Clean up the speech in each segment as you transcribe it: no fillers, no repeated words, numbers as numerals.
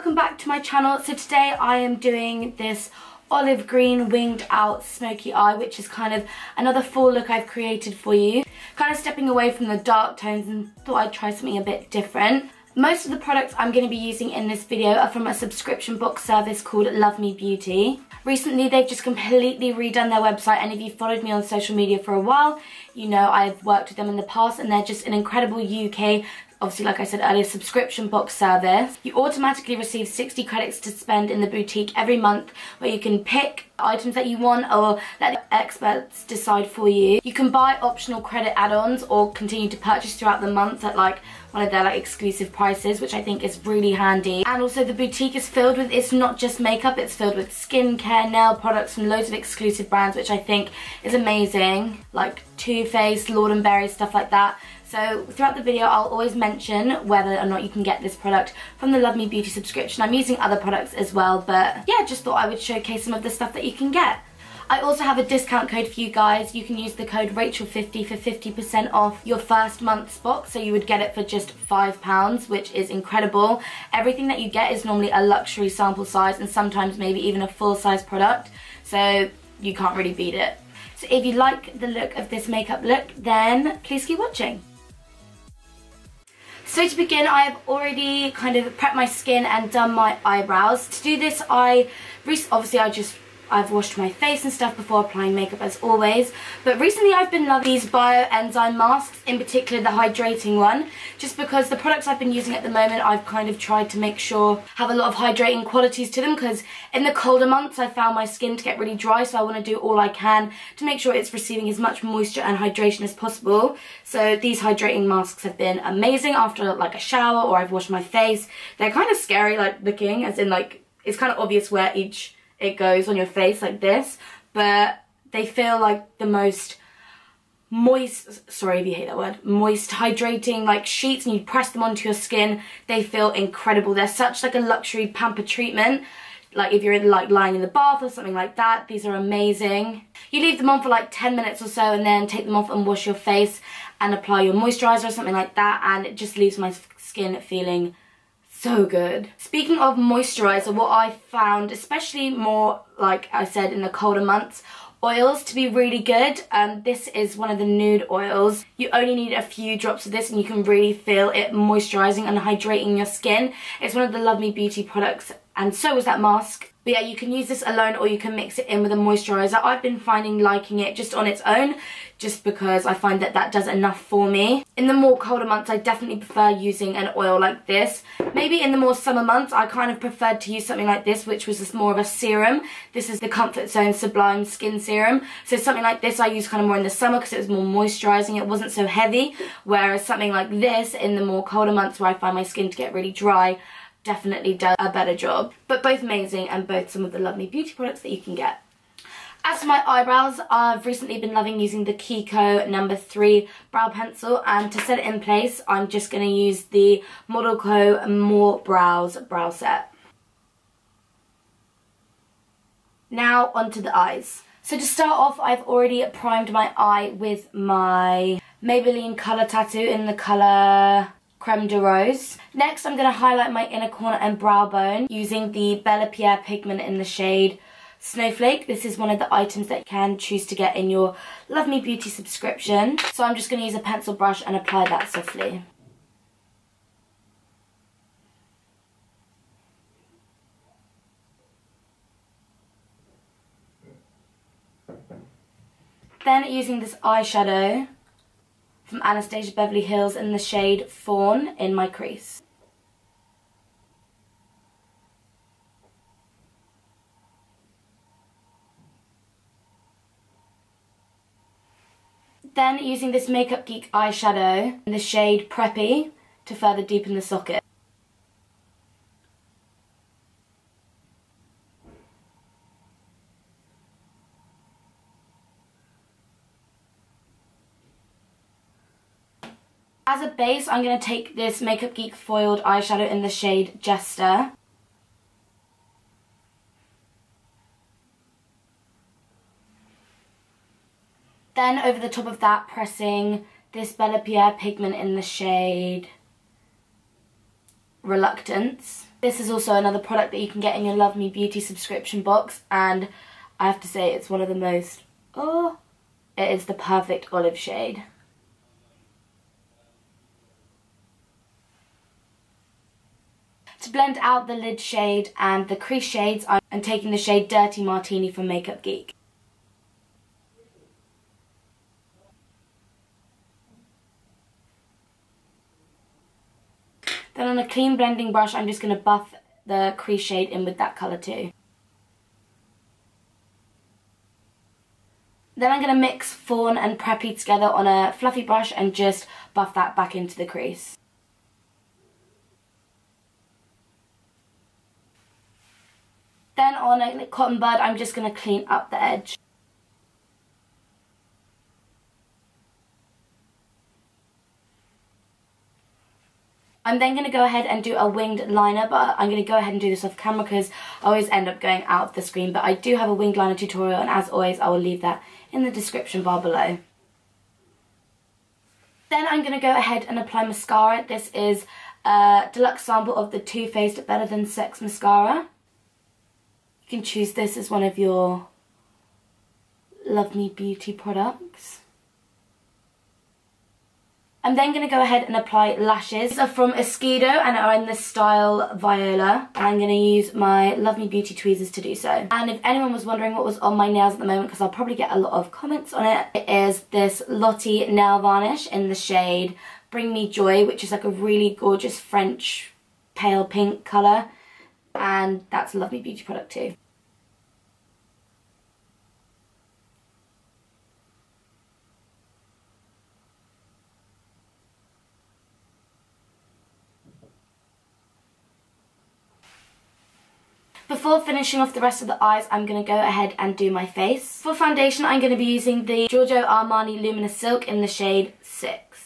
welcome back to my channel. So today I am doing this olive green winged out smoky eye, which is kind of another fall look I've created for you. Kind of stepping away from the dark tones and thought I'd try something a bit different. Most of the products I'm going to be using in this video are from a subscription box service called LoveMeBeauty. Recently they've just completely redone their website, and if you've followed me on social media for a while, you know I've worked with them in the past, and they're just an incredible UK, obviously like I said earlier, subscription box service. You automatically receive 60 credits to spend in the boutique every month, where you can pick items that you want or let the experts decide for you. You can buy optional credit add-ons or continue to purchase throughout the month at like one of their exclusive prices, which I think is really handy. And also the boutique is filled with, it's not just makeup, it's filled with skincare, nail products from loads of exclusive brands, which I think is amazing, like Too Faced, Lord & Berry, stuff like that. So throughout the video I'll always mention whether or not you can get this product from the LoveMeBeauty subscription. I'm using other products as well, but yeah, just thought I would showcase some of the stuff that you can get. I also have a discount code for you guys. You can use the code Rachel50 for 50% off your first month's box, so you would get it for just £5, which is incredible. Everything that you get is normally a luxury sample size and sometimes maybe even a full size product, so you can't really beat it. So if you like the look of this makeup look, then please keep watching. So to begin, I have already kind of prepped my skin and done my eyebrows. To do this, I've washed my face and stuff before applying makeup as always, but recently I've been loving these bio-enzyme masks, in particular the hydrating one, just because the products I've been using at the moment I've kind of tried to make sure have a lot of hydrating qualities to them, because in the colder months I found my skin to get really dry, so I want to do all I can to make sure it's receiving as much moisture and hydration as possible. So these hydrating masks have been amazing after like a shower or I've washed my face. They're kind of scary looking, as in it's kind of obvious where it goes on your face like this, but they feel like the most moist, sorry if you hate that word, moist hydrating sheets, and you press them onto your skin. They feel incredible. They're such a luxury pamper treatment. If you're lying in the bath or something like that, these are amazing. You leave them on for 10 minutes or so and then take them off and wash your face and apply your moisturizer or something like that, and it just leaves my skin feeling so good. Speaking of moisturizer, what I found, especially more like I said in the colder months, oils to be really good. This is one of the nude oils. You only need a few drops of this and you can really feel it moisturizing and hydrating your skin. It's one of the LoveMeBeauty products, and so is that mask. But yeah, you can use this alone or you can mix it in with a moisturizer. I've been liking it just on its own, just because I find that that does enough for me. In the more colder months, I definitely prefer using an oil like this. Maybe in the more summer months, I kind of preferred to use something like this, which was just more of a serum. This is the Comfort Zone Sublime Skin Serum. So something like this I use kind of more in the summer because it was more moisturizing. It wasn't so heavy. Whereas something like this in the more colder months where I find my skin to get really dry, definitely does a better job. But both amazing, and both some of the LoveMeBeauty products that you can get. As for my eyebrows, I've recently been loving using the KIKO No. 3 brow pencil, and to set it in place I'm just going to use the Model Co More Brows brow set. Now onto the eyes. So to start off, I've already primed my eye with my Maybelline colour tattoo in the colour Creme de Rose. Next I'm going to highlight my inner corner and brow bone using the Bella Pierre pigment in the shade Snowflake. This is one of the items that you can choose to get in your LoveMeBeauty subscription. So I'm just going to use a pencil brush and apply that softly. Then using this eyeshadow from Anastasia Beverly Hills in the shade Fawn in my crease. Then using this Makeup Geek eyeshadow in the shade Preppy to further deepen the socket. As a base, I'm going to take this Makeup Geek foiled eyeshadow in the shade Jester. Then over the top of that, pressing this Bella Pierre pigment in the shade Reluctance. This is also another product that you can get in your LoveMeBeauty subscription box, and I have to say it's one of the most, it is the perfect olive shade. To blend out the lid shade and the crease shades, I'm taking the shade Dirty Martini from Makeup Geek. Then on a clean blending brush, I'm just going to buff the crease shade in with that colour too. Then I'm going to mix Fawn and Preppy together on a fluffy brush and just buff that back into the crease. Then on a Cotton Bud, I'm just going to clean up the edge. I'm then going to go ahead and do a winged liner, but I'm going to go ahead and do this off camera because I always end up going out of the screen. But I do have a winged liner tutorial, and as always I will leave that in the description bar below. Then I'm going to go ahead and apply mascara. This is a deluxe sample of the Too Faced Better Than Sex mascara. You can choose this as one of your LoveMeBeauty products. I'm then going to go ahead and apply lashes. These are from Esquido and are in the style Viola. And I'm going to use my LoveMeBeauty tweezers to do so. And if anyone was wondering what was on my nails at the moment, because I'll probably get a lot of comments on it, it is this Lottie nail varnish in the shade Bring Me Joy, which is like a really gorgeous French pale pink colour. And that's a LoveMeBeauty product too. Before finishing off the rest of the eyes, I'm going to go ahead and do my face. For foundation, I'm going to be using the Giorgio Armani Luminous Silk in the shade 6.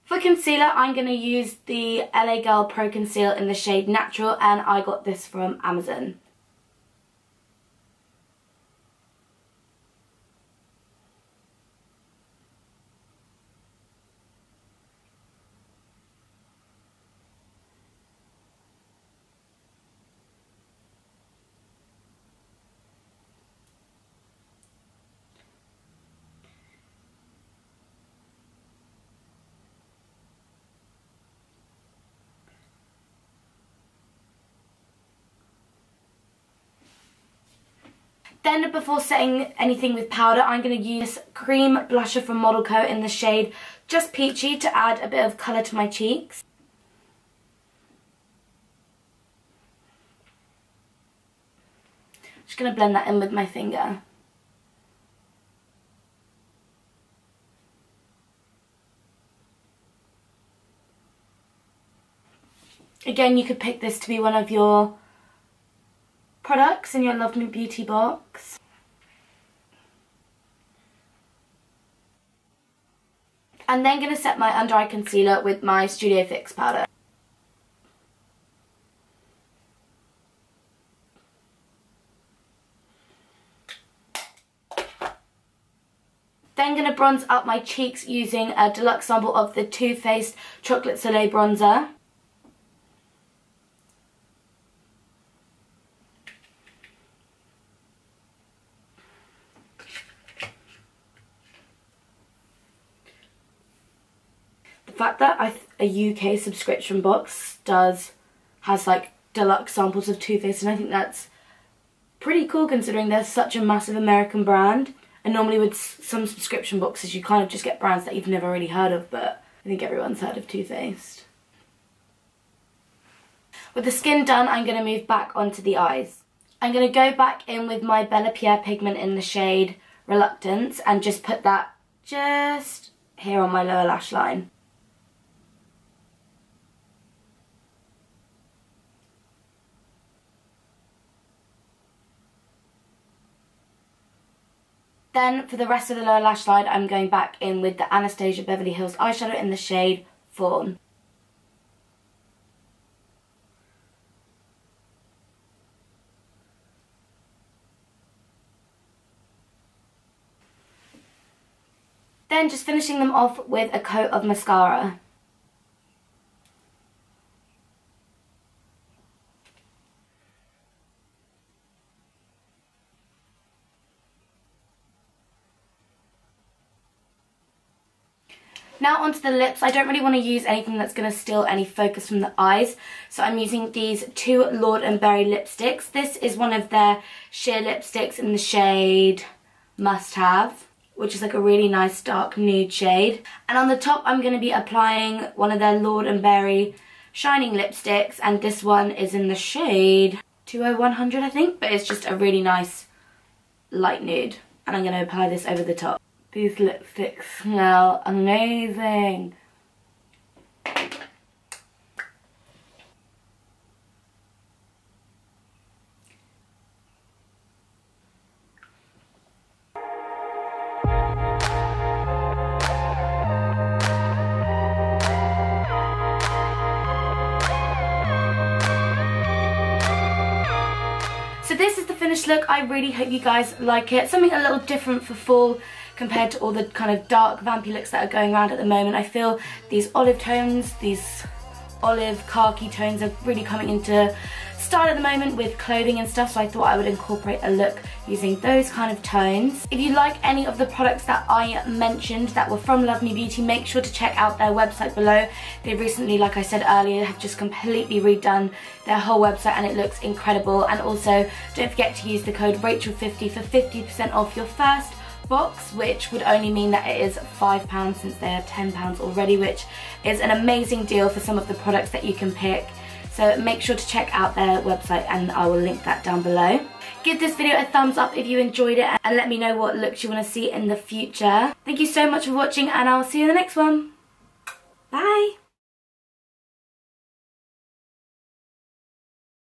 For concealer, I'm going to use the LA Girl Pro Conceal in the shade Natural, and I got this from Amazon. Then before setting anything with powder, I'm going to use cream blusher from Model Co in the shade Just Peachy to add a bit of colour to my cheeks. Just going to blend that in with my finger. Again, you could pick this to be one of your products in your LoveMeBeauty box. I'm then going to set my under eye concealer with my Studio Fix powder. Then going to bronze up my cheeks using a deluxe sample of the Too Faced Chocolate Soleil bronzer. The fact that a UK subscription box has like deluxe samples of Too Faced, and I think that's pretty cool considering they're such a massive American brand. And normally with some subscription boxes you kind of just get brands that you've never really heard of, but I think everyone's heard of Too Faced. With the skin done, I'm going to move back onto the eyes. I'm going to go back in with my Bella Pierre pigment in the shade Reluctance and just put that just here on my lower lash line. Then for the rest of the lower lash line, I'm going back in with the Anastasia Beverly Hills eyeshadow in the shade Fawn. Then just finishing them off with a coat of mascara. Now onto the lips. I don't really want to use anything that's going to steal any focus from the eyes. So I'm using these two Lord & Berry lipsticks. This is one of their sheer lipsticks in the shade Must Have, which is like a really nice dark nude shade. And on the top I'm going to be applying one of their Lord & Berry shining lipsticks. And this one is in the shade 20100 I think. But it's just a really nice light nude. And I'm going to apply this over the top. These lipsticks smell amazing. So this is the finished look. I really hope you guys like it. Something a little different for fall compared to all the kind of dark vampy looks that are going around at the moment. I feel these olive tones, these olive khaki tones are really coming into style at the moment with clothing and stuff, so I thought I would incorporate a look using those kind of tones. If you like any of the products that I mentioned that were from LoveMeBeauty, make sure to check out their website below. They recently, like I said earlier, have just completely redone their whole website and it looks incredible. And also don't forget to use the code Rachel50 for 50% off your first box, which would only mean that it is £5 since they are £10 already, which is an amazing deal for some of the products that you can pick. So make sure to check out their website and I will link that down below. Give this video a thumbs up if you enjoyed it and let me know what looks you want to see in the future. Thank you so much for watching and I'll see you in the next one. Bye!